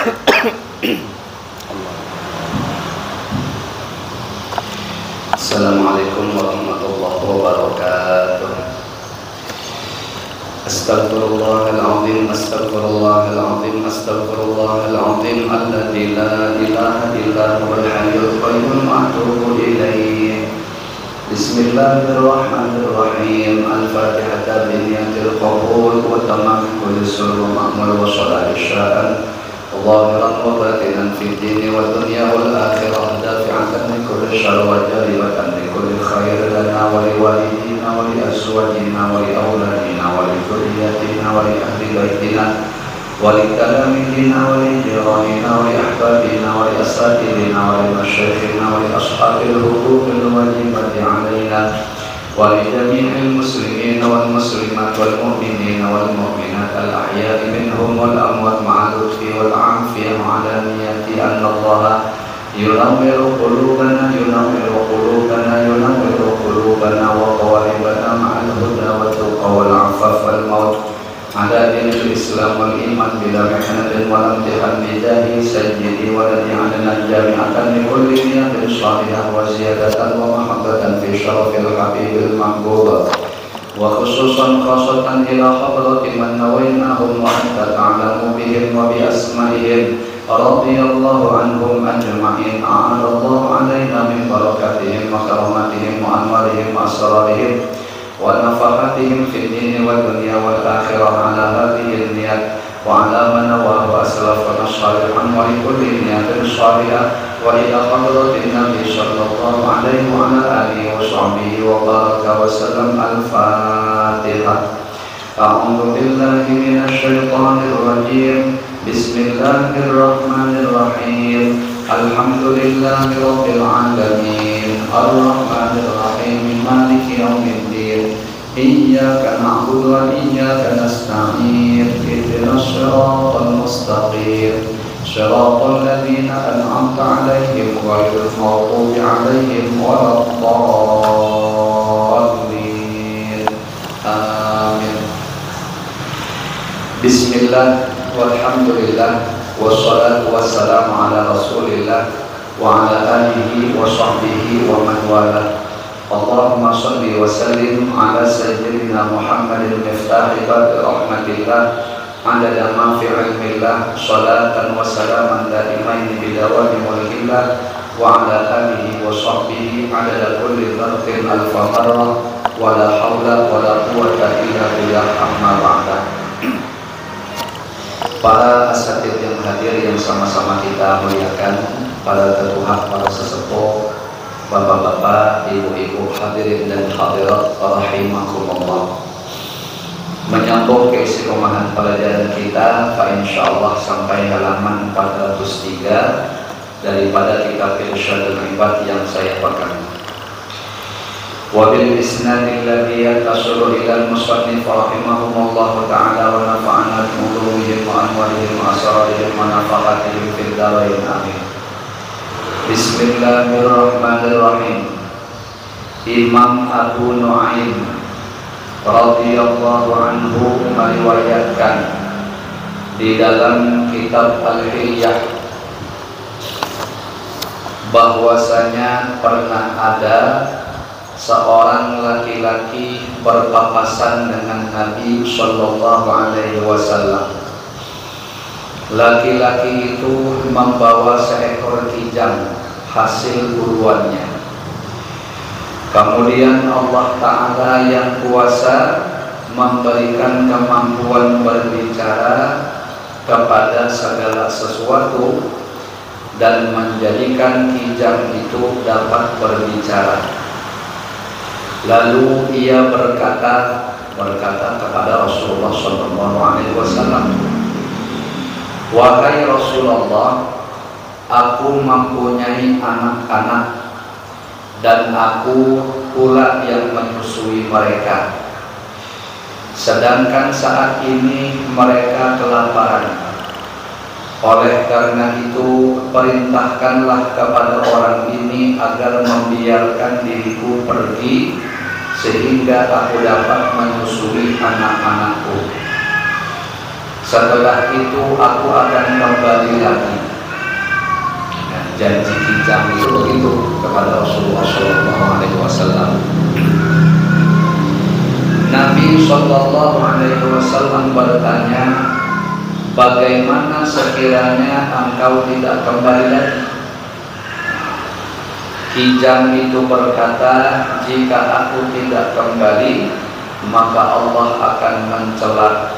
Assalamualaikum warahmatullahi wabarakatuh. Astaghfirullahaladzim, astaghfirullahaladzim, astaghfirullahaladzim, alladzi la ilaha illa huwal hayyul qayyum, atubu ilaih. Bismillahirrahmanirrahim. Al-Fatihah biniyatil qabul wa tamam kulli sirru ma'mul wa salati sya'an zahiran wa batinan fid dini wa dunya wal akhirah, dafi'atan min kulli syarr wa jalibatan min kulli khair lana wa li walidina wa li azwajina wa li auladina wa li dhurriyyatina wa li ahli baitina wa li talamidina wa li jiranina wa li ahbabina wa li asatidina wa li masyayikhina wa li ashabil huquqil wajibati alaina wa li jami'il muslimina wal muslimat wal mu'minina wal mu'minat al ahya'i minhum wal amwat ma'a lutfi wal afiyah ala niyati anna Allah yunawwiru qulubana yunawwiru qulubana yunawwiru qulubana wa qawalibana ma'al huda wa tuqa wal afaf wal maut ala dinil islam wal iman bila mihnatin wal imtihan bijahi sayyidi waladi alana jami'atan li kulli niyatin salihah wa ziyadatan wa mahabbatan fi syarafil habibil mahbub wa khususan khasatan ila hadrati man nawainahum wa anta ta'lamu bihim wa bi asma'ihim radiyallahu anhum ajma'in. A'adallahu alaina min barakatihim wa karamatihim wa anwarihim wa asrarihim wa nafahatihim fid dini wa dunya wal akhirah ala hadhihi niyat wa ala man nawahu aslafana shalihan wa li kulli niyatin salihah wa ila hadratin nabi sallallahu alaihi wa ala alihi wa sahbihi wa baraka wa sallam. Al-Fatihah. A'udzu billahi minasy syaithanir rajim. Bismillahirrahmanirrahim. Alhamdulillahi rabbil alamin. Ar-Rahmanir Rahim. Maliki yaumiddin. Iyyaka na'budu wa iyyaka nasta'in. Ihdinas siratal mustaqim. Shiratal ladzina an'amta 'alaihim ghairil maghdubi 'alaihim waladdallin. Amin. Bismillah. Walhamdulillah wassalatu wassalamu ala rasulillah wa ala alihi wa sahbihi wa man wala. Allahumma salli wa sallim ala sayyidina Muhammadin miftahi babi rahmatillah adada ma fi ilmillah salatan wa salaman daimaini bidawami mulkillah wa ala alihi wa sahbihi adada kulli dharfin al-famarrah wa la hawla wa la quwwata illa billah amma ba'da. Para asatidz yang hadir yang sama-sama kita muliakan, para tetuha, para sesepuh, bapak-bapak, ibu-ibu, hadirin dan hadirat rahimakumullah. Menyambung keistiqomahan pelajaran kita, insyaallah sampai halaman 403 daripada kitab Irsyadul Ibad yang saya pegang. Wabil isnadil ladzi yatasilu ila al-musannif rahimahumullah ta'ala wa nafa'ana bi ulumihim wa anwarihim wa asrarihim wa nafaqatihim fid dharain amin. Bismillahirrahmanirrahim. Imam Abu Nu'aim radhiyallahu anhu meriwayatkan di dalam kitab Al-Hilyah bahwasanya pernah ada seorang laki-laki berpapasan dengan Nabi Sallallahu Alaihi Wasallam. Laki-laki itu membawa seekor kijang hasil buruannya. Kemudian Allah Ta'ala yang kuasa memberikan kemampuan berbicara kepada segala sesuatu dan menjadikan kijang itu dapat berbicara. Lalu ia berkata kepada Rasulullah Sallallahu Alaihi Wasallam, wahai Rasulullah, aku mempunyai anak-anak dan aku pula yang menyusui mereka. Sedangkan saat ini mereka kelaparan. Oleh karena itu, perintahkanlah kepada orang ini agar membiarkan diriku pergi sehingga aku dapat menyusui anak-anakku. setelah itu aku akan kembali lagi. Nah, janji kijang itu begitu kepada Rasulullah SAW. Nabi SAW bertanya, bagaimana sekiranya engkau tidak kembali lagi? Kijang itu berkata, jika aku tidak kembali, maka Allah akan mencelaku,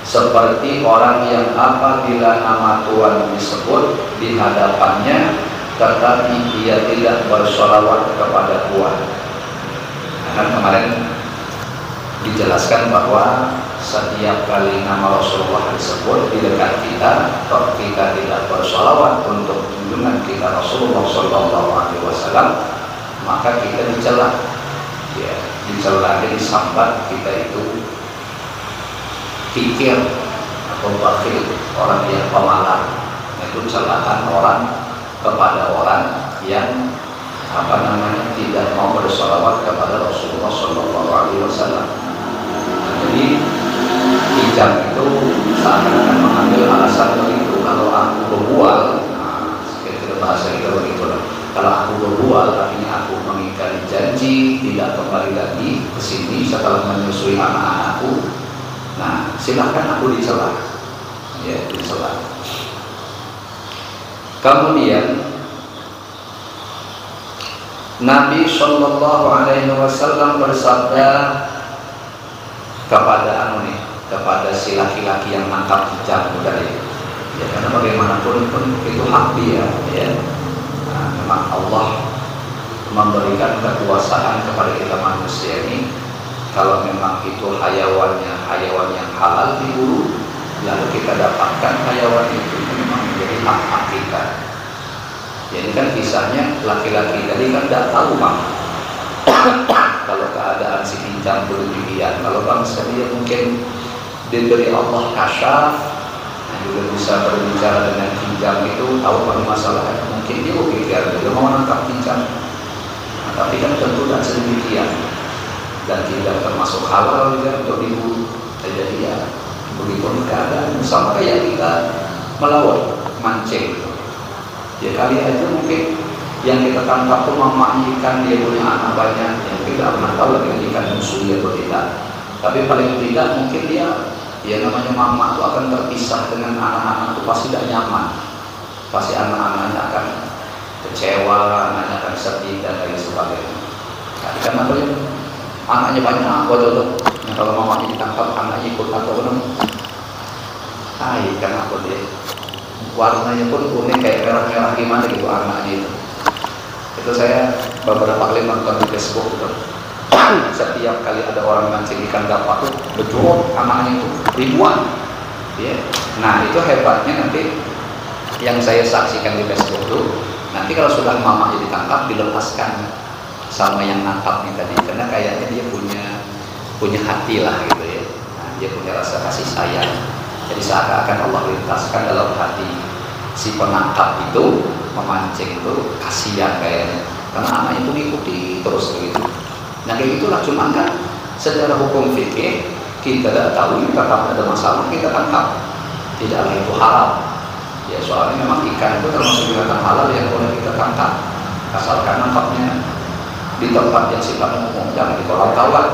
seperti orang yang apabila nama Tuhan disebut di hadapannya, tetapi dia tidak bersolawat kepada Tuhan. Nah, kemarin dijelaskan bahwa setiap kali nama Rasulullah disebut di dekat kita, kalau kita tidak bersolawat untuk junjungan kita Rasulullah SAW, maka kita dicela, ya, dicela, disambat kita itu kikir atau bakhil, orang yang pemalas. Itu celaan orang kepada orang yang tidak mau bersolawat kepada Rasulullah SAW. Jadi kijang itu seakan-akan mengambil alasan begitu, kalau aku berbual, kita bahasa kita begitu lah. Kalau aku berbual, artinya aku mengingkari janji, tidak kembali lagi ke sini setelah menyusui anak-anakku. Nah, silahkan aku dicela, ya, dicela. Kemudian Nabi SAW bersabda kepada si laki-laki yang nangkap kijang tadi, ya, karena bagaimanapun pun itu hak dia, ya. Nah, memang Allah memberikan kekuasaan kepada kita manusia ini. Kalau memang itu hayawan yang halal diburu, lalu kita dapatkan hayawan itu memang menjadi hak kita. Jadi kan kisahnya laki-laki tadi kan tidak tahu Bang. Kalau keadaan si kijang belum demikian, kalau bangsa dia mungkin diberi Allah kasyaf, juga bisa berbicara dengan kijang itu, tahu apa masalahnya, mungkin dia berpikir dia mau menangkap kijang, nah, tapi kan tentu tidak sedemikian dan tidak termasuk halal juga untuk diburu. Jadi ya begitu keadaan, sama kayak kita melawan mancing. Ya kali aja mungkin yang kita tangkap itu mamanya ikan, dia punya anak banyak, yang kita pernah tahu lagi ikan musuh dia atau tidak. Tapi paling tidak mungkin dia namanya mama itu akan terpisah dengan anak-anak itu, pasti tidak nyaman, pasti anak-anaknya akan kecewa, anaknya akan sedih dan lain sebagainya. Nah, karena apa ya? Anaknya banyak, betul. Nah, kalau mamanya ditangkap, anaknya ikut atau belum? Ikan apa dia? Warnanya pun kuning kayak merah-merah gimana gitu anaknya itu. Itu saya beberapa kali nonton di Facebook gitu. Setiap kali ada orang mancing ikan dapat tuh berjumlah anaknya itu ribuan, ya. Nah itu hebatnya nanti yang saya saksikan di Facebook tuh, nanti kalau sudah mamanya ditangkap dilepaskan sama yang nangkapnya tadi, karena kayaknya dia punya hati lah gitu ya. Nah, dia punya rasa kasih sayang, jadi seakan-akan Allah lintaskan dalam hati si penangkap itu, memancing itu kasihan kayaknya, karena anak itu ngikuti terus begitu. Nah kayak itulah, cuma kan secara hukum fikih kita tidak tahu, kita tak ada masalah, kita tangkap, tidaklah itu halal. Ya soalnya memang ikan itu termasuk binatang halal yang boleh kita tangkap, asalkan nangkapnya di tempat yang sifatnya umum, jangan di kolam kawan.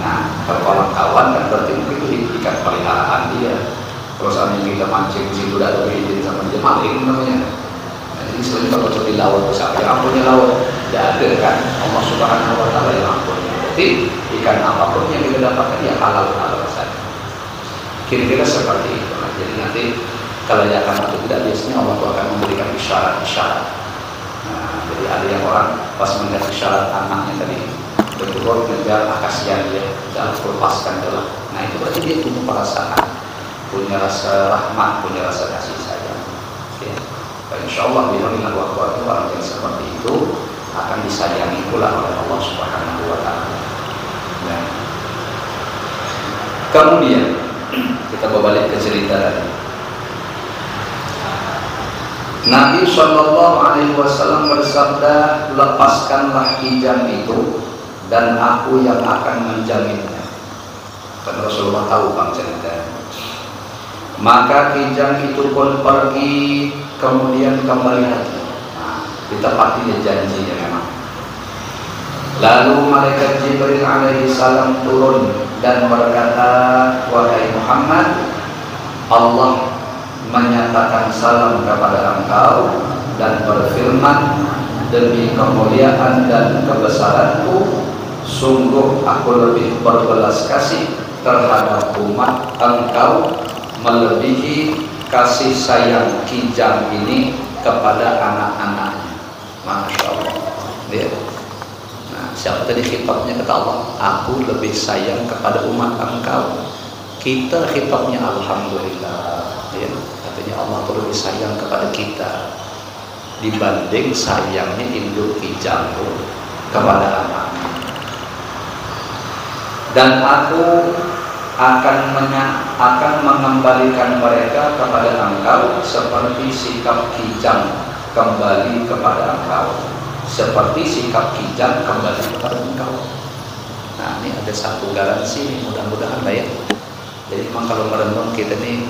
Nah kalau kolam kawan kan berarti mungkin itu ikan peliharaan dia. Kalau saatnya kita mancing di situ tidak ada izin sama dia, maling namanya. Nah, jadi sebenarnya kalau di laut siapa yang ampunnya laut? Tidak ada kan, Allah Subhanahu Wa Taala yang ampunnya. Jadi ikan apapun yang kita dapatkan ya halal saja. Kira-kira seperti itu. Nah, jadi nanti kelayakan atau tidak biasanya Allah akan memberikan isyarat-isyarat. Nah, jadi ada yang orang pas melihat isyarat anaknya tadi betul ngejar kasihan dia, jangan lepaskan jelas. Nah itu berarti dia punya perasaan, punya rasa rahmat, punya rasa kasih sayang. Ya. Dan insya Allah dengan waktu orang yang seperti itu akan disayangi pula oleh Allah Subhanahu Wa Taala. Nah, kemudian kita berbalik ke cerita tadi. Nabi SAW bersabda, lepaskanlah kijang itu dan aku yang akan menjaminnya. Karena Rasulullah tahu bang cerita. Maka kijang itu pun pergi, kemudian kembali lagi. Nah, ditepati janjinya memang. Lalu malaikat Jibril alaihi salam turun dan berkata, wahai Muhammad, Allah menyatakan salam kepada engkau dan berfirman, demi kemuliaan dan kebesaranku, sungguh aku lebih berbelas kasih terhadap umat engkau melebihi kasih sayang kijang ini kepada anak-anaknya. Masya Allah. Lihat. Nah, siapa tadi khitabnya kata Allah? Aku lebih sayang kepada umat engkau. Kita khitabnya alhamdulillah. Ya, katanya Allah lebih sayang kepada kita dibanding sayangnya induk kijang kepada anak. Dan aku akan mengembalikan mereka kepada engkau seperti sikap kijang kembali kepada engkau, seperti sikap kijang kembali kepada engkau. Nah, ini ada satu garansi, mudah-mudahan lah ya. Jadi memang kalau merenung kita nih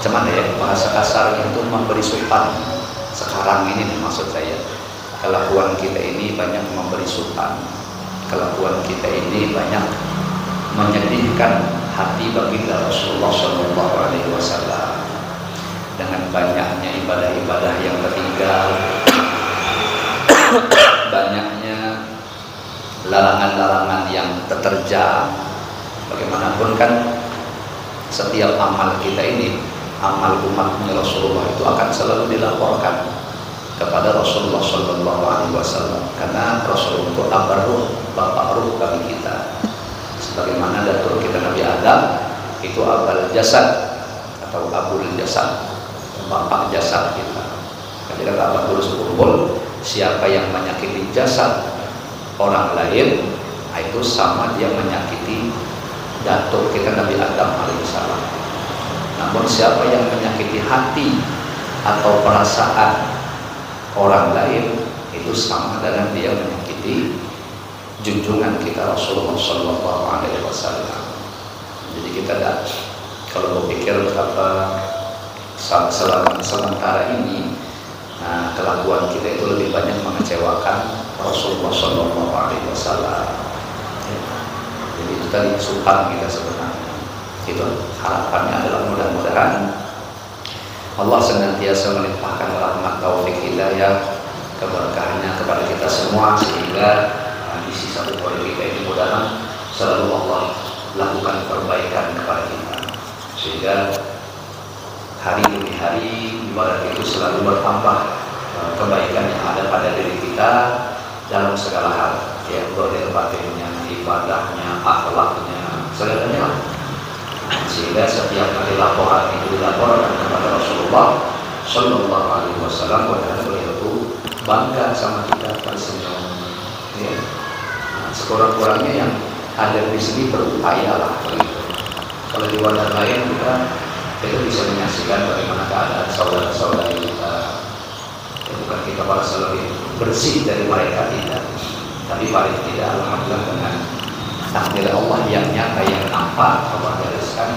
cuman ya, bahasa kasarnya itu memberi sultan. Sekarang ini nih maksud saya, kelakuan kita ini banyak memberi sultan, kelakuan kita ini banyak menyedihkan hati baginda Rasulullah SAW dengan banyaknya ibadah-ibadah yang tertinggal, banyaknya larangan-larangan yang terterjang. Bagaimanapun kan setiap amal kita ini, amal umatnya Rasulullah itu akan selalu dilaporkan kepada Rasulullah SAW, karena Rasulullah itu abar ruh, bapak ruh bagi kita. Sebagaimana datuk kita Nabi Adam itu abal jasad atau abul jasad, bapak jasad kita. Ketika Abdul Subul, siapa yang menyakiti jasad orang lain, itu sama dia menyakiti datuk kita Nabi Adam alaihissalam. Namun siapa yang menyakiti hati atau perasaan orang lain, itu sama dengan dia menyakiti junjungan kita Rasulullah SAW. Jadi kita kalau berpikir betapa sementara ini kelakuan kita itu lebih banyak mengecewakan Rasulullah SAW. Jadi itu tadi sultan kita sebenarnya. Itu harapannya adalah mudah-mudahan Allah senantiasa melimpahkan rahmat, taufik, hidayah, keberkahannya kepada kita semua, sehingga di sisa umur kita ini mudah-mudahan selalu Allah lakukan perbaikan kepada kita, sehingga hari demi hari ibarat itu selalu bertambah kebaikan yang ada pada diri kita dalam segala hal, ya, zahir batinnya, ibadahnya, akhlaknya, segalanya. Sehingga setiap kali laporan itu dilaporkan kepada Rasulullah SAW, padahal beliau itu bangga sama kita, tersenyum. Ya. Sekurang-kurangnya yang ada di sini berupaya lah begitu. Kalau di wadah lain kita bisa menyaksikan bagaimana keadaan saudara-saudari kita. Ya, bukan kita merasa lebih bersih dari mereka, tidak, tapi paling tidak alhamdulillah dengan takdir Allah yang nyata, yang nampak, Allah gariskan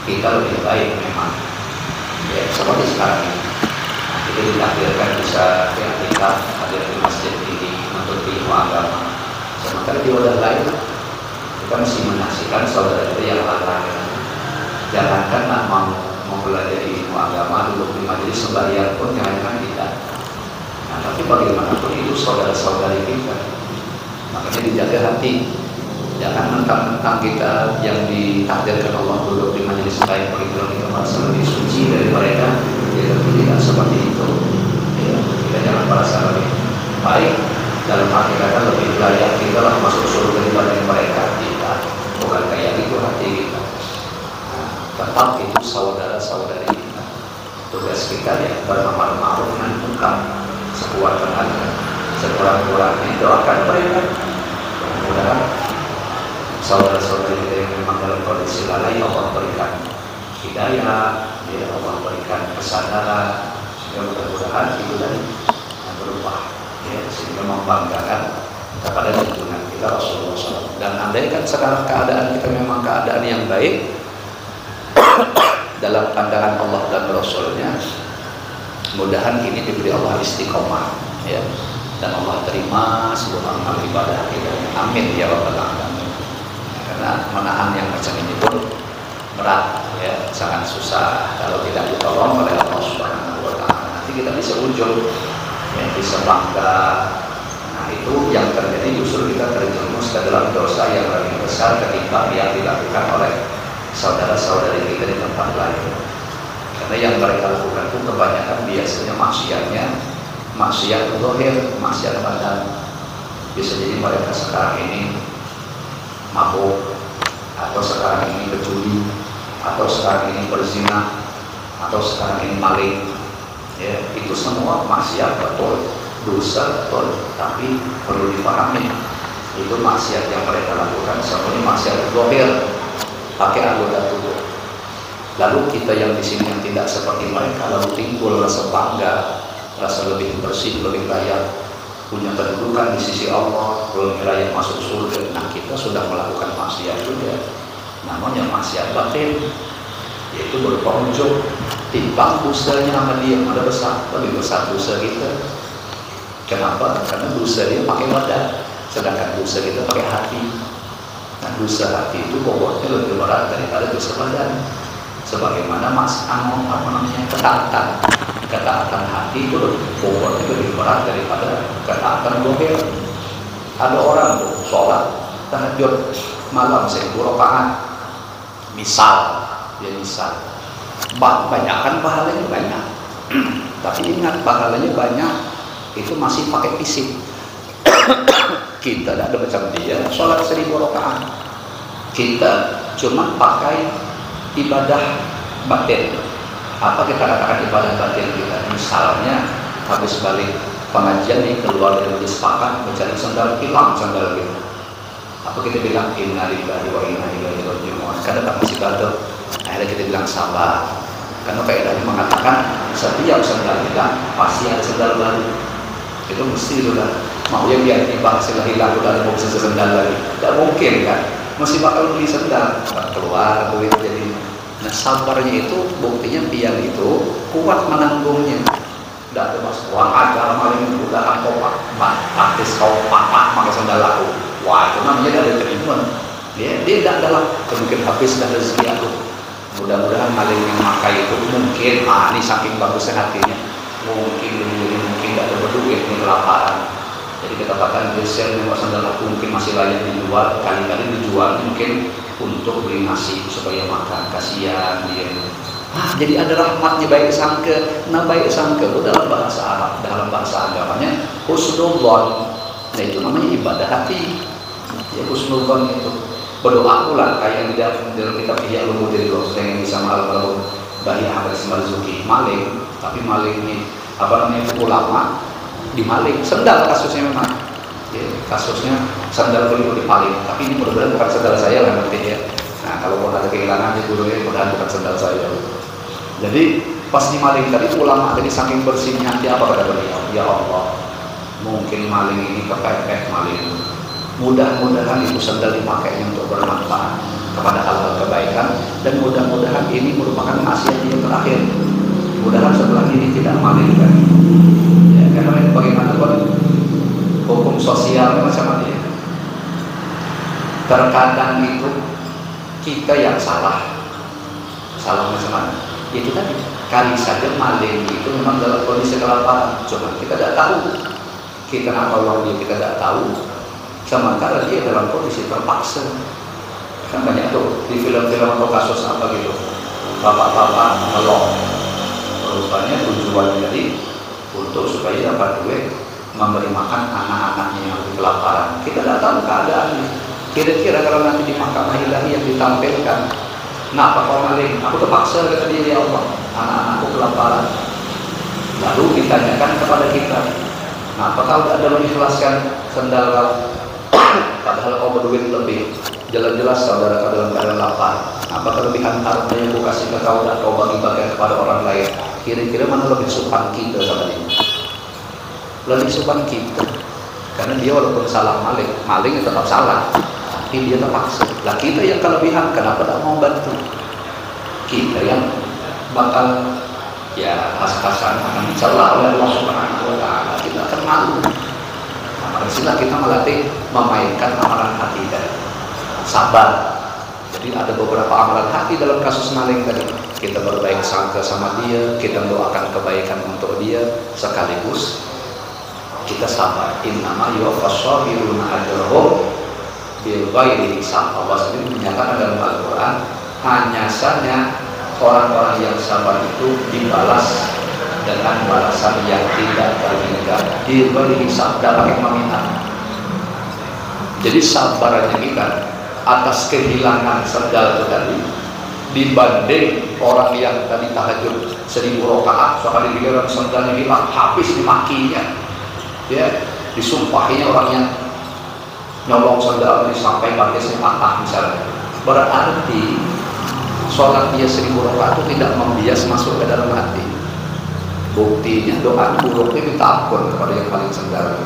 kita lebih baik memang. Ya, seperti sekarang ini kita ditakdirkan bisa kita hadir di masjid ini untuk ilmu agama. Sementara di wadah lain kita mesti menyaksikan saudara kita yang lain. Jangankan mau mempelajari ilmu agama, duduk di majelis sembahyang pun jangan tidak. Nah, tapi bagaimanapun itu saudara-saudari kita, makanya dijaga hati. Jangan mentang-mentang kita yang ditakdirkan Allah duduk di majelis lain begitu kita merasa lebih suci dari mereka. Ya, tidak seperti itu. Ya, kita jangan merasa lebih baik, dalam arti kata lebih layak kita lah masuk surga dibanding mereka. Tidak, bukan kayak itu hati kita. Nah, tetap itu saudara-saudari kita. Tugas kita ya beramal ma'ruf nahi munkar sekuat tenaga, sekurang-kurangnya doakan mereka. Mudah-mudahan saudara-saudari kita yang memang dalam kondisi lalai Allah berikan hidayah, ya Allah berikan kesadaran, sehingga mudah-mudahan itu dari yang berubah, ya, sehingga membanggakan kepada junjungan Andai kan sekarang keadaan kita memang keadaan yang baik dalam pandangan Allah dan Rasulnya, mudahan ini diberi Allah istiqomah, ya, dan Allah terima seluruh amal ibadah kita. Amin ya rabbal alamin. Karena menahan yang macam ini pun berat, ya, sangat susah kalau tidak ditolong oleh Allah Subhanahu wa taala. Nanti kita bisa ujung, ya, bisa bangga. Nah, itu yang terjadi justru kita terjerumus ke dalam dosa yang lebih besar ketimbang yang dilakukan oleh saudara-saudari kita di tempat lain. Karena yang mereka lakukan itu kebanyakan biasanya maksiat zahir, maksiat badan. Bisa jadi mereka sekarang ini mabuk, atau sekarang ini berjudi, atau sekarang ini berzina, atau sekarang ini maling. Ya, itu semua maksiat betul, dosa betul, tapi perlu dipahami itu maksiat yang mereka lakukan semuanya maksiat zahir, pakai anggota tubuh. Lalu kita yang di sini yang tidak seperti mereka, lalu timbul rasa bangga, rasa lebih bersih, lebih layak, punya kedudukan di sisi Allah, lebih layak masuk surga. Nah, kita sudah melakukan maksiat juga, namanya maksiat batin, yaitu berupa ujub. Timbang dosanya sama dia ada besar, lebih besar dosa kita. Kenapa? Karena dosa dia pakai badan, sedangkan dosa kita pakai hati. Nah, dosa hati itu bobotnya lebih berat daripada dosa badan. Sebagaimana ketaatan hati itu bobotnya lebih berat daripada ketaatan zahir. Ada orang tuh sholat tahajud malam 1000 rakaat, misal banyakkan pahalanya banyak. Tapi ingat, pahalanya banyak itu masih pakai fisik. Kita tidak ada macam dia sholat 1000 rakaat, kita cuma pakai ibadah batin. Apa kita katakan ibadah batin kita? Misalnya habis balik pengajian nih, keluar dari sepakat mencari sandal, hilang sandal kita. Apa kita bilang innalillahi wa inna ilaihi raji'un? Kadang tak masih gaduh. Akhirnya kita bilang sabar. Karena kaidahnya mengatakan setiap sandal hilang pasti ada sandal baru. Itu mesti sudah mau yang biar tiba hasil hilang udah mau bisa sandal lagi. Tidak mungkin kan? Masih bakal beli sandal, keluar duit jadi. Nah, sabarnya itu buktinya pian itu kuat menanggungnya. Tidak ada mas uang ajar maling udah aku artis kau pakai sandal aku. Wah, itu namanya dari treatment. Dia tidak dalam kemungkinan habis dan rezeki aku. Mudah-mudahan maling yang makai itu mungkin ini saking bagusnya hatinya, mungkin tidak ada berduit, ini kelaparan. Jadi kita katakan desain yang sandal aku mungkin masih layak dijual, kali-kali dijual mungkin untuk beli nasi supaya makan. Kasihan dia. Jadi ada rahmatnya baik sangka. Nah, baik sangka itu dalam bahasa Arab, dalam bahasa agamanya husnudzon. Nah, itu namanya ibadah hati. Ya, husnudzon itu berdoa pula kayak di dalam kitab Ihya Ulumuddin yang bisa malam Bahi Ahmad Marzuki, maling, tapi maling ini ulama dimaling sandal kasusnya memang. Ya, kasusnya sandal beliau dipaling, tapi ini mudah-mudahan bukan sandal saya lah nanti ya. Nah, kalau mau ada kehilangan di gurunya mudah-mudahan bukan sandal saya. Jadi pas dimaling tadi ulama tadi saking bersihnya hati, apa kata beliau? Ya Allah, mungkin maling ini kepepet maling. Mudah-mudahan itu sandal dimakainya untuk bermanfaat kepada hal-hal kebaikan, dan mudah-mudahan ini merupakan nasihat yang terakhir. Mudah-mudahan setelah ini tidak maling lagi. Ya, karena bagaimanapun hukum sosial macam mana ya? Terkadang itu kita yang salah macam mana? Itu tadi kali saja maling itu memang dalam kondisi kelaparan, cuma kita tidak tahu. Kita nak tolong dia, kita tidak tahu. Sementara dia dalam kondisi terpaksa. Kan banyak tuh di film-film atau kasus apa gitu, bapak-bapak melong, rupanya tujuannya jadi untuk supaya dapat duit memberi makan anak-anaknya yang kelaparan. Kita tidak tahu keadaannya. Kira-kira kalau nanti di mahkamah ilahi yang ditampilkan, nah apa kau maling? Aku terpaksa, kata dia, ya Allah, anak-anakku kelaparan. Lalu ditanyakan kepada kita, nah apakah kau ada mengikhlaskan sandal kau? Padahal kau berduit lebih. Jelas-jelas saudara kau dalam keadaan lapar. Apa kelebihan harta yang kau kasih ke kau dan kau bagi-bagikan kepada orang lain? Kira-kira mana lebih sopan kita sama dia? Lebih sopan kita. Karena dia walaupun salah maling tetap salah. tapi dia terpaksa. Lah kita yang kelebihan, kenapa tidak mau bantu? Kita yang bakal ya pas-pasan akan dicela oleh Allah Subhanahu wa Ta'ala. Kita akan malu. Nah, disinilah kita melatih memainkan amalan hati dan sabar. Jadi ada beberapa amalan hati dalam kasus maling tadi. Kita berbaik sangka sama dia, kita doakan kebaikan untuk dia, sekaligus kita sabar. Innama yuwaffas sabiruna ajrahum bighairi hisab. Allah sendiri menyatakan dalam Al-Quran, hanya saja orang-orang yang sabar itu dibalas dengan balasan yang tidak terhingga, bighairi hisab, tidak pakai meminta. Jadi sabarnya kita atas kehilangan sendal itu tadi dibanding orang yang tadi tahajud 1000 rakaat sekali giliran sendalnya hilang habis dimakinya, ya disumpahinya orang yang nyolong sendal ini sampai batisnya patah misalnya. Berarti sholat dia 1000 rakaat itu tidak membias masuk ke dalam hati. Buktinya doa buruknya minta ampun kepada yang paling sendal.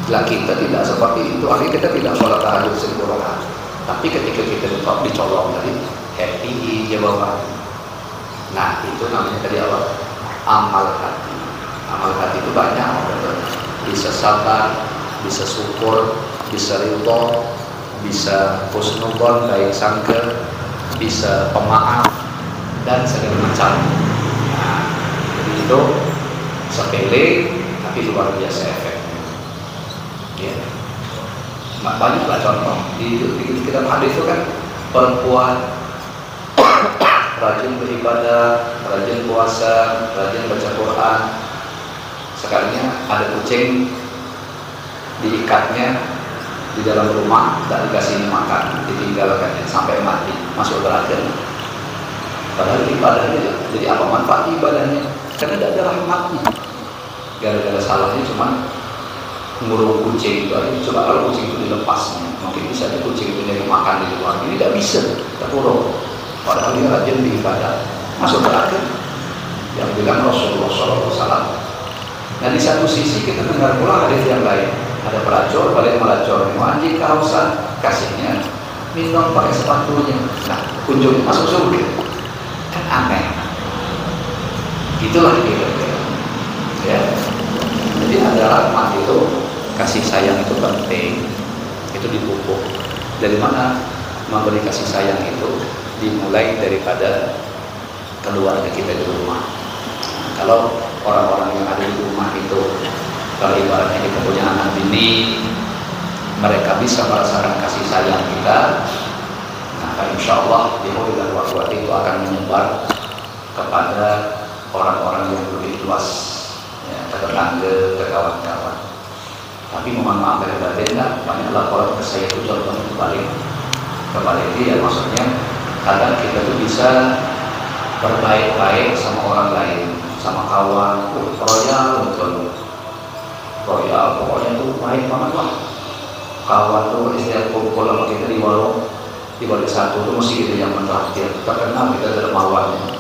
Bila kita tidak seperti itu, akhirnya kita tidak sholat tahajud 1000 rakaat. Tapi ketika kita dicolong tadi happy jawaban. Nah itu namanya tadi apa? Amal hati. Amal hati itu banyak, bisa sabar, bisa syukur, bisa ridho, bisa husnudzon, baik sangka, bisa pemaaf dan segala macam. Nah jadi itu sepele tapi luar biasa efeknya. Ya. Banyaklah contoh di kitab hadis itu kan, perempuan rajin beribadah, rajin puasa, rajin baca Quran, sekalinya ada kucing diikatnya di dalam rumah, tak dikasih makan, ditinggalkannya sampai mati, masuk neraka. Padahal ibadahnya, jadi apa manfaat ibadahnya? Karena tidak ada rahmatnya. Gara-gara salahnya cuma ngurung kucing itu aja. Coba kalau kucing itu dilepas, mungkin bisa di kucing itu jadi makan di luar. Ini tidak bisa, terkurung. Padahal dia rajin beribadah, masuk neraka. Yang bilang Rasulullah SAW. Nah di satu sisi kita dengar pula hadis yang lain. Ada pelacur balik melacur, anjing kehausan, kasihnya minum pakai sepatunya. Nah kunjung masuk surga, kan aneh. Itulah kira-kira. Ya. Jadi ada rahmat itu. Kasih sayang itu penting, itu dipupuk. Dari mana memberi kasih sayang itu? Dimulai daripada keluarga kita di rumah. Kalau orang-orang yang ada di rumah itu, kalau ibaratnya kita punya anak bini, mereka bisa merasakan kasih sayang kita. Nah, insya Allah di hari dan waktu itu akan menyebar kepada orang-orang yang lebih luas, ya, ke tetangga, ke kawan-kawan. Tapi mohon maaf dari batin, banyak laporan ke saya itu contohnya kebalik dia, maksudnya kadang kita tuh bisa berbaik-baik sama orang lain, sama kawan, royal betul, royal pokoknya tuh baik banget lah. Kawan tuh istilah kumpul sama kita di warung, di balik satu tuh mesti kita yang mentraktir, terkenal kita dermawannya.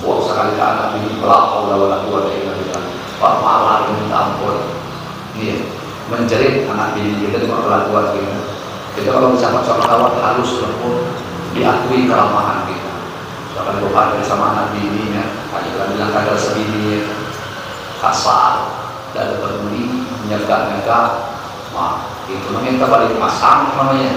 Wah sekali ke anak ini pelakau lawan aku ada yang bilang, Pak malah minta ampun, iya. Menjerit anak bini kita dengan kelakuan kita. Kita kalau bersama sama kawan halus lembut, diakui keramahan kita. Bahkan Tuhan dari sama anak bininya, kita bilang kadar sebini, kasar, tidak ada peduli, nyegak-nyegak. Wah, itu namanya balik pasang namanya.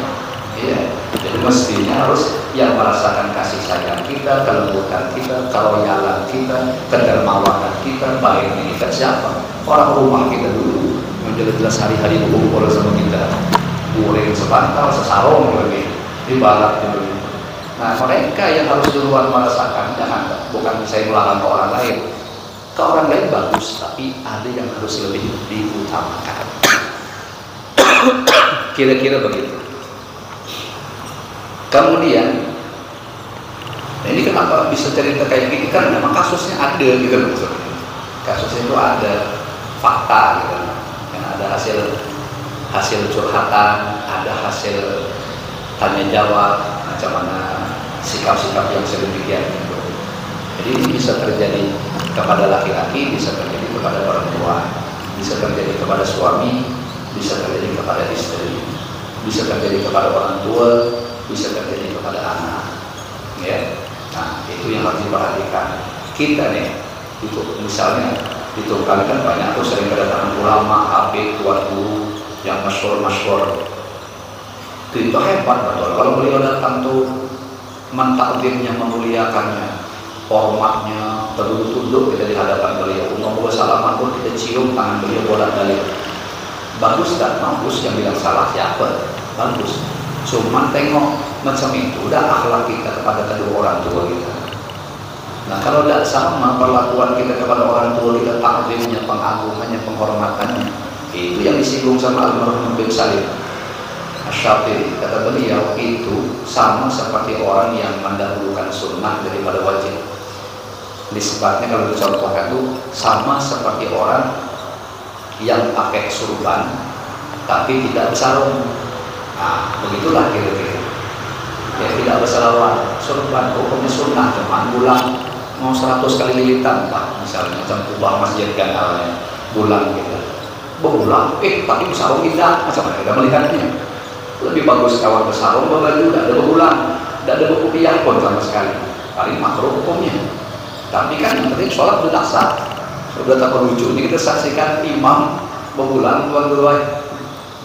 Iya. Jadi mestinya harus yang merasakan kasih sayang kita, kelembutan kita, keroyalan kita, kedermawanan kita, baiknya kita siapa? Orang rumah kita dulu. Jelas hari-hari berkumpul sama kita, goreng sebantal, sesarong lagi di barat dulu. Nah mereka yang harus duluan merasakan, jangan, bukan saya melarang ke orang lain. Ke orang lain bagus, tapi ada yang harus lebih diutamakan. Kira-kira begitu. Kemudian, nah ini kenapa bisa cerita kayak gini? Kan memang kasusnya ada gitu loh. Kasusnya itu ada fakta gitu. Ada hasil curhatan, ada hasil tanya jawab, macam mana sikap-sikap yang sedemikian. Jadi ini bisa terjadi kepada laki-laki, bisa terjadi kepada perempuan, bisa terjadi kepada suami, bisa terjadi kepada istri, bisa terjadi kepada orang tua, bisa terjadi kepada anak. Ya, nah itu yang harus diperhatikan. Kita nih, itu misalnya itu kali kan banyak tuh sering kedatangan ulama, habib, tuan guru yang masyhur. Itu hebat betul. Kalau beliau datang tuh mentakdirnya, memuliakannya, hormatnya, tunduk kita di hadapan beliau. Umur salaman pun kita cium tangan beliau bolak-balik. Bagus dan bagus, yang bilang salah siapa? Bagus. Cuman tengok macam itu udah akhlak kita kepada kedua orang tua kita. Nah kalau tidak sama perlakuan kita kepada orang tua kita, taklimnya, pengagungannya, penghormatannya, itu yang disinggung sama almarhum bin Salim Asy-Syafi'i. Kata beliau itu sama seperti orang yang mendahulukan sunnah daripada wajib. Disebutnya kalau dicontohkan itu sama seperti orang yang pakai surban tapi tidak bersarung. Nah begitulah kira-kira. Ya tidak bersarung surban hukumnya sunnah, cuma bulan mau 100 kali lilitan Pak, misalnya macam kubah masjid kan awalnya bulan gitu. Berulang, tapi bersarung tidak, macam mana kita melihatnya? Lebih bagus kawan bersarung berbaju, tidak ada berulang, tidak ada berkopiah pun sama sekali. Paling makruh hukumnya. Tapi kan yang penting sholat sudah sah, sudah tak merujuk. Ini kita saksikan imam berulang tuan-tuan,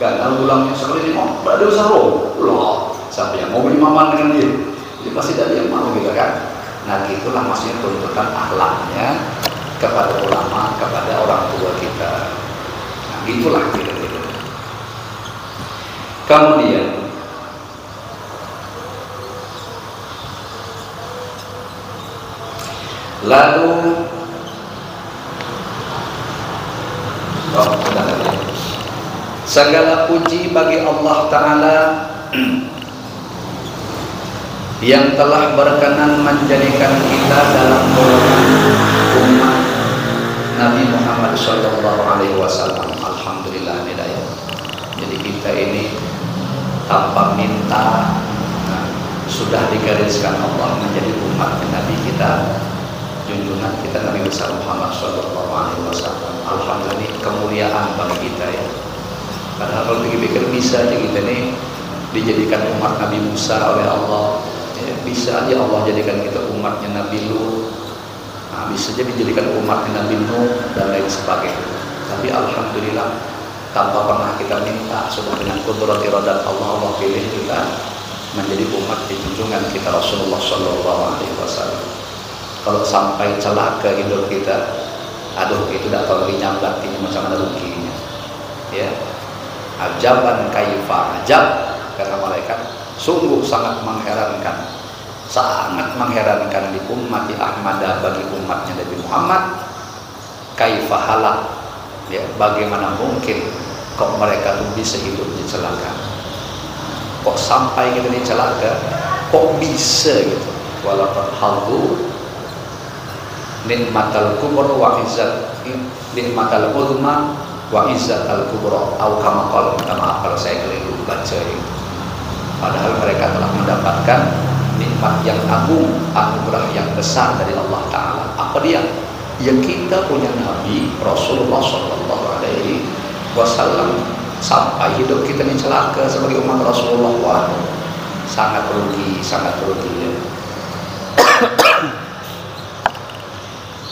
gagal ulangnya sekali imam, tidak ada bersarung. Loh, siapa yang mau berimaman dengan dia? Jadi pasti ada yang mau gitu kan? Nah gitulah maksudnya tuntutan akhlaknya kepada ulama, kepada orang tua kita. Nah gitulah kira-kira. Kemudian lalu segala puji bagi Allah Ta'ala yang telah berkenan menjadikan kita dalam golongan umat Nabi Muhammad SAW. Alhamdulillah hidayah. Jadi kita ini tanpa minta sudah digariskan Allah menjadi umat Nabi kita, junjungan kita Nabi besar Muhammad SAW. Alhamdulillah ini kemuliaan bagi kita ya. Padahal kalau pikir-pikir bisa aja kita ini dijadikan umat Nabi Musa oleh Allah. Ya, bisa aja Allah jadikan kita umatnya Nabi Lut, nah, bisa jadi dijadikan umatnya Nabi Nuh dan lain sebagainya. Tapi alhamdulillah tanpa pernah kita minta, sudah dengan kudrat iradat Allah pilih kita menjadi umat di junjungan kita Rasulullah SAW. Kalau sampai celaka hidup kita, aduh itu tidak tahu lagi nyamblatinya macam mana ruginya. Ya, ajaban kaifa ajab, kata malaikat. Sungguh sangat mengherankan di umat Ahmad bagi umatnya Nabi Muhammad. Kaifa halak, ya, bagaimana mungkin kok mereka tuh bisa hidup di celaka? Kok sampai kita di celaka? Kok bisa gitu? Walaupun halgu nikmatal kubra wa izzat nikmatal uzma wa izzat al kubra atau kama kalau saya keliru baca itu. Padahal mereka telah mendapatkan nikmat yang agung, anugerah yang besar dari Allah Ta'ala. Apa dia? Yang kita punya Nabi Rasulullah SAW. Sampai hidup kita ini celaka sebagai umat Rasulullah. Wah, sangat rugi ya.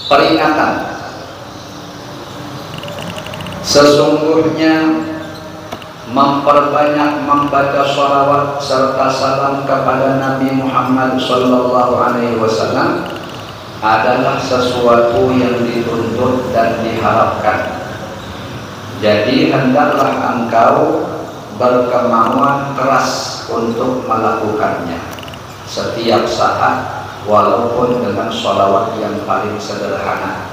Peringatan, sesungguhnya memperbanyak membaca sholawat serta salam kepada Nabi Muhammad SAW adalah sesuatu yang dituntut dan diharapkan. Jadi hendaklah engkau berkemauan keras untuk melakukannya setiap saat, walaupun dengan sholawat yang paling sederhana.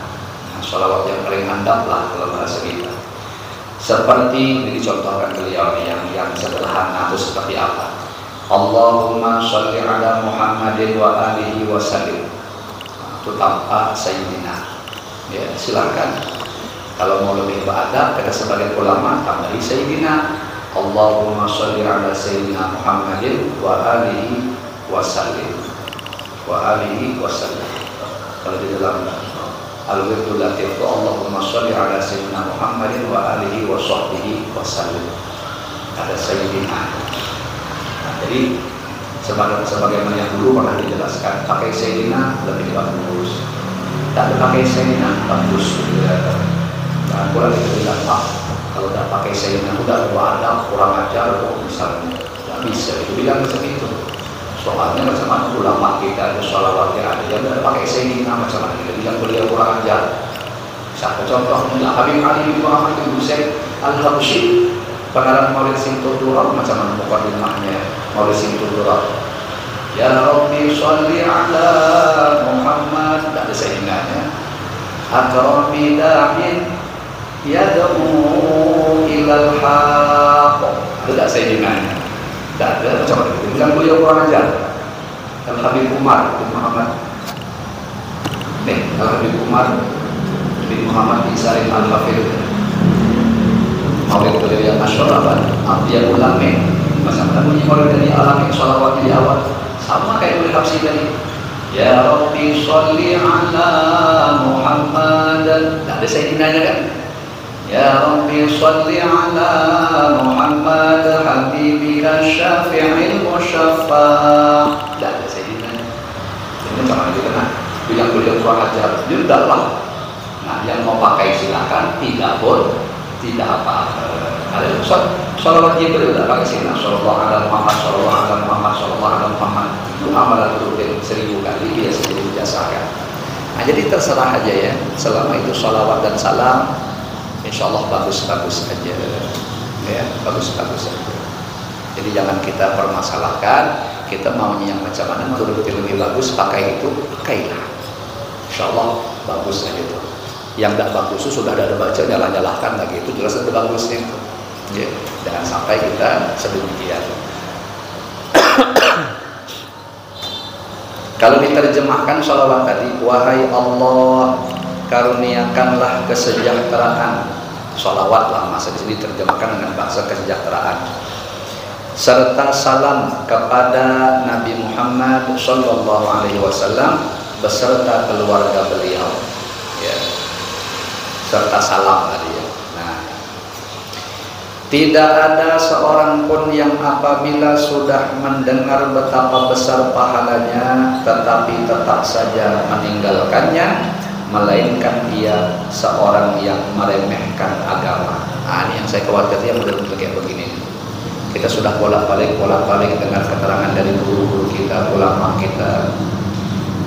Sholawat yang paling handap lah kalau bahasa kita. Seperti ini dicontohkan beliau yang sederhana itu seperti apa? Allahumma sholli ala Muhammadin wa alihi wa sallim. Itu tanpa sayyidina. Ya, silakan. Kalau mau lebih beradab, kata sebagian ulama tambahi sayyidina. Allahumma sholli ala sayyidina Muhammadin wa alihi wa sallim. Wa alihi wa sallim. Kalau di dalam Al-Wirdul Latif itu Allahumma sholli ala sayyidina Muhammadin wa alihi wa sahbihi wa sallim. ada Sayyidina. Nah, jadi sebagaimana yang dulu pernah dijelaskan, pakai Sayyidina lebih bagus, tak pakai Sayyidina bagus. Jangan pula kita bilang, Pak, kalau udah pakai Sayyidina udah ada kurang ajar kok misalnya, nggak bisa itu bilang seperti itu. Soalnya macam mana ulama kita ada sholawat yang ada yang udah pakai Sayyidina, macam mana kita bilang beliau kurang ajar. Siapa contohnya? Habib Ali bin Muhammad bin Husain Al-Habsyi, pengarang Maulid Simtudurah, macam mana mukadimahnya Maulid Simtudurah? Ya Rabbi sholli ala Muhammad, tak ada Sayyidinanya. Akrami da'in yad'u ilal haqq, itu tak Sayyidinanya. Tak ada, macam mana? Bilang beliau kurang ajar. Al-Habib Umar bin Muhammad, Al-Habib Umar bin Muhammad bin Salim Al-Hafidh, maulid beliau yang masyhur apa? Abdiyah Ulame, masa-masa bunyi maulid dari alami sholawatnya di awal sama kayak Ibnu Habsyi tadi. Ya Rabbi sholli ala Muhammad, tak ada Sayyidinanya kan? Ya Rabbi sholli ala Muhammad habibika syafi'il musyaffa, tak ada Sayyidinanya. Ini sama kita kan bilang beliau kurang ajar, dia tidaklah. Nah, yang mau pakai silakan, tidak pun tidak apa-apa. Ada sholawat Jibril tidak pakai Sayyidina sallallahu alaihi Muhammad, sallallahu alaihi Muhammad, sallallahu alaihi Muhammad, itu amalan rutin 1000 kali biasa dibiasakan. Nah, jadi terserah aja ya, selama itu sholawat dan salam, insya Allah bagus-bagus aja, ya bagus-bagus aja. Jadi jangan kita permasalahkan, kita maunya yang macam mana, menurut lebih bagus pakai itu, pakailah. Insya Allah bagus aja itu. Yang tidak bagus itu sudah ada baca, nyalah-nyalahkan lagi, itu jelas ada bagusnya itu. Ya, jangan sampai kita sedemikian. Kalau diterjemahkan sholawat tadi, wahai Allah, karuniakanlah kesejahteraan. Sholawat lah, masa di sini diterjemahkan dengan bahasa kesejahteraan. Serta salam kepada Nabi Muhammad Sallallahu Alaihi Wasallam beserta keluarga beliau. Ya. Serta salam tadi ya. Nah, tidak ada seorang pun yang apabila sudah mendengar betapa besar pahalanya tetapi tetap saja meninggalkannya, melainkan ia seorang yang meremehkan agama. Nah, ini yang saya khawatir yang model kayak begini. Kita sudah bolak-balik dengar keterangan dari guru-guru kita, ulama kita,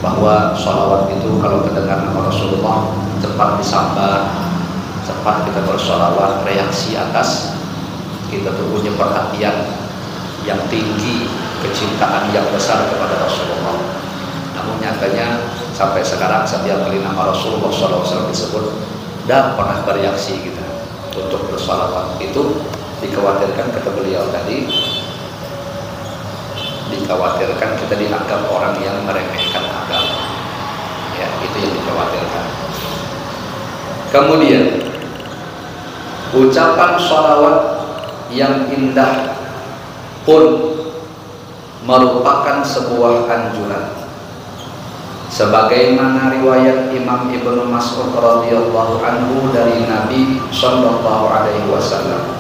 bahwa sholawat itu kalau terdengar nama Rasulullah cepat disambah, cepat kita bersholawat, reaksi atas kita tuh punya perhatian yang tinggi, kecintaan yang besar kepada Rasulullah. Namun nyatanya sampai sekarang setiap kali nama Rasulullah SAW disebut, tidak pernah bereaksi kita untuk bersholawat. Itu dikhawatirkan kata beliau tadi, dikhawatirkan kita dianggap orang yang meremehkan agama. Ya, itu yang dikhawatirkan. Kemudian ucapan sholawat yang indah pun merupakan sebuah anjuran. Sebagaimana riwayat Imam Ibnu Mas'ud radhiyallahu anhu dari Nabi sallallahu alaihi wasallam,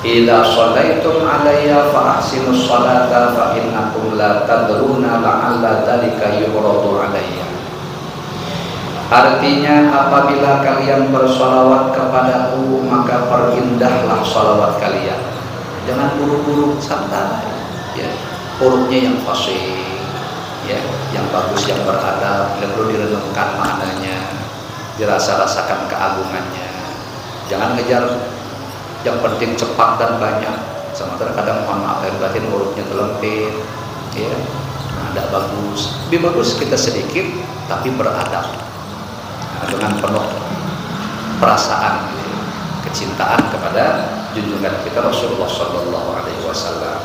"Idza shallaitum alayya fa ahsinus sholata fa innakum la tadruna la'alla dzalika yuradu alayya." Artinya, apabila kalian bersolawat kepadaku, maka perindahlah solawat kalian. Jangan buru-buru, santai. Ya, hurufnya yang fasih, ya, yang bagus, yang beradab, yang perlu direnungkan maknanya, dirasa-rasakan keagungannya. Jangan ngejar yang penting cepat dan banyak. Sementara kadang mohon maaf lahir batin hurufnya terlempit, ya, ada bagus. Lebih bagus kita sedikit tapi beradab, dengan penuh perasaan, kecintaan kepada junjungan kita Rasulullah Sallallahu Alaihi Wasallam.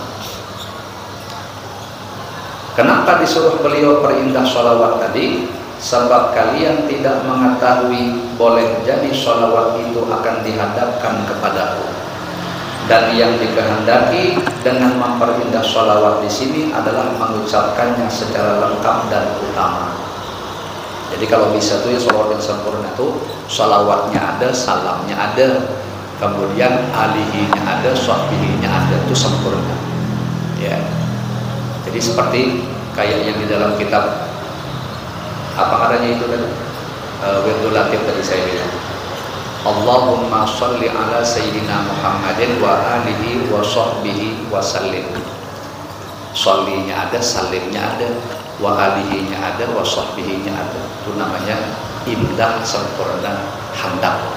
Kenapa disuruh beliau perindah sholawat tadi? Sebab kalian tidak mengetahui, boleh jadi sholawat itu akan dihadapkan kepadaku. Dan yang dikehendaki dengan memperindah sholawat di sini adalah mengucapkannya secara lengkap dan utama. Jadi kalau bisa tuh ya sholawat yang sempurna tuh sholawatnya ada, salamnya ada, kemudian alihinya ada, sahbihinya ada, itu sempurna. Ya. Jadi seperti kayak yang di dalam kitab apa adanya itu tadi, Wirdul Latif tadi saya bilang, Allahumma sholli ala sayyidina Muhammadin wa alihi wa sahbihi wa sallim. Shollinya ada, salimnya ada, wa alihinya ada, wa sahbihinya ada. Itu namanya indah, sempurna, handap.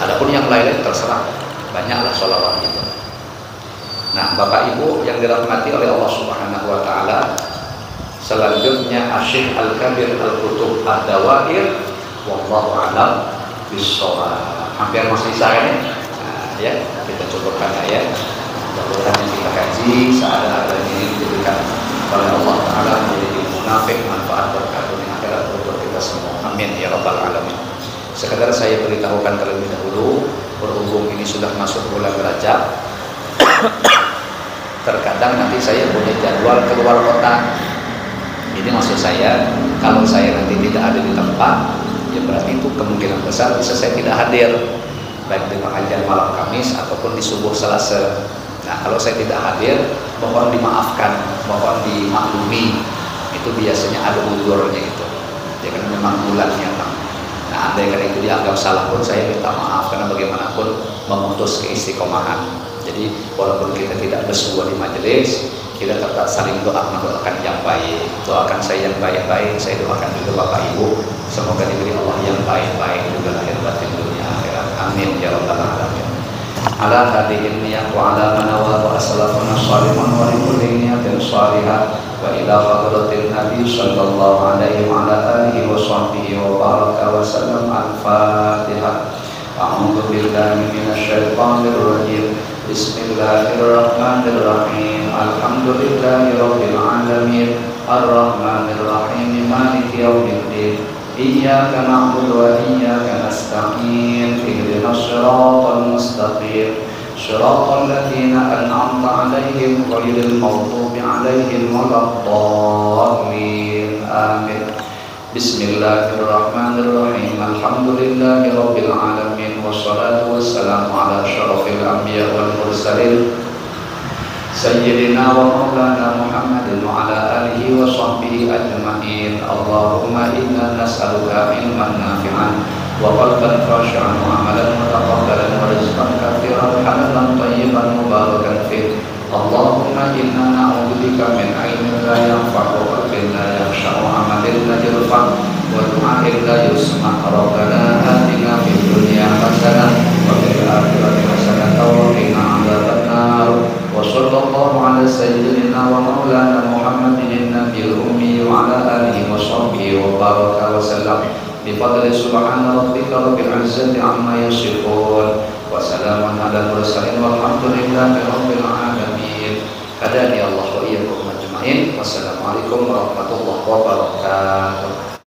Adapun yang lain terserah, banyaklah sholawat itu. Nah, Bapak Ibu yang dirahmati oleh Allah Subhanahu wa taala, selanjutnya Asy-Syaikh Al-Kabir Al-Qutub Ad-Dawair, wallahu a'lam bishawab. Hampir masih saya nih. Nah, ya, kita cukupkan ya. Mudah-mudahan yang kita kaji seadanya ini diberikan oleh Allah taala menjadi munafik, manfaat berkah dunia akhirat untuk kita semua. Amin ya rabbal alamin. Sekedar saya beritahukan terlebih dahulu, berhubung ini sudah masuk bulan Rajab, terkadang nanti saya punya jadwal keluar kota. Ini maksud saya, kalau saya nanti tidak ada di tempat, ya berarti itu kemungkinan besar bisa saya tidak hadir, baik di pengajian malam Kamis ataupun di subuh Selasa. Nah, kalau saya tidak hadir, mohon dimaafkan, mohon dimaklumi. Itu biasanya ada uzurnya itu. Ya kan memang bulannya. Nah, andai kan itu dianggap salah pun saya minta maaf, karena bagaimanapun memutus keistiqomahan. Jadi walaupun kita tidak bersua di majelis, kita tetap saling mendoakan yang baik. Doakan saya yang baik-baik, saya doakan juga Bapak Ibu, semoga diberi Allah yang baik-baik juga lahir batin dunia akhirat. Amin ya rabbal alamin. Ala hadihin niyat wa ala manawat wa asalafuna saliman wa likulli niyatin salihah wa ila hadratin nabi sallallahu alaihi wa ala alihi wa sahbihi wa baraka wa sallam. Al-Fatihah. A'udzu billahi minasyaitonir rajim. Bismillahirrahmanirrahim. Alhamdulillahi rabbil alamin. Ar-Rahmanir Rahim. Maliki yaumiddin. Iyyaka na'budu wa iyyaka nasta'in. Ihdinas siratal mustaqim. Shiratal ladzina an'amta 'alaihim ghairil maghdubi 'alaihim waladdallin. Amin. Bismillahirrahmanirrahim. Alhamdulillahi rabbil alamin. Wassalatu wassalamu ala asyrafil anbiya wal mursalin Sayyidina wa maulana Muhammadin wa ala alihi wa sahbihi ajma'in. Allahumma inna nas'aluka ilman nafi'an wa qalban khashi'an wa amalan mutaqabbalan wa rizqan katsiran halalan thayyiban mubarakan fih. Allahumma inna na'udzubika min ilmin la yanfa'u wa qalbin la yakhsha'u wa amalin la yarfa' wa du'a'in la yusma'. Rabbana atina fid dunya hasanah wa fil akhirati hasanah wa qina 'adzabannar. Wa sallallahu ala sayyidina wa maulana Muhammadin nabiyil ummi wa ala alihi wa sahbihi wa baraka wa sallam. Bi fadli subhana rabbika rabbil izzati amma yasifun wa salamun ala mursalin walhamdulillahi rabbil alamin. Hadani Allah wa iyyakum ajma'in. Wassalamualaikum warahmatullahi wabarakatuh.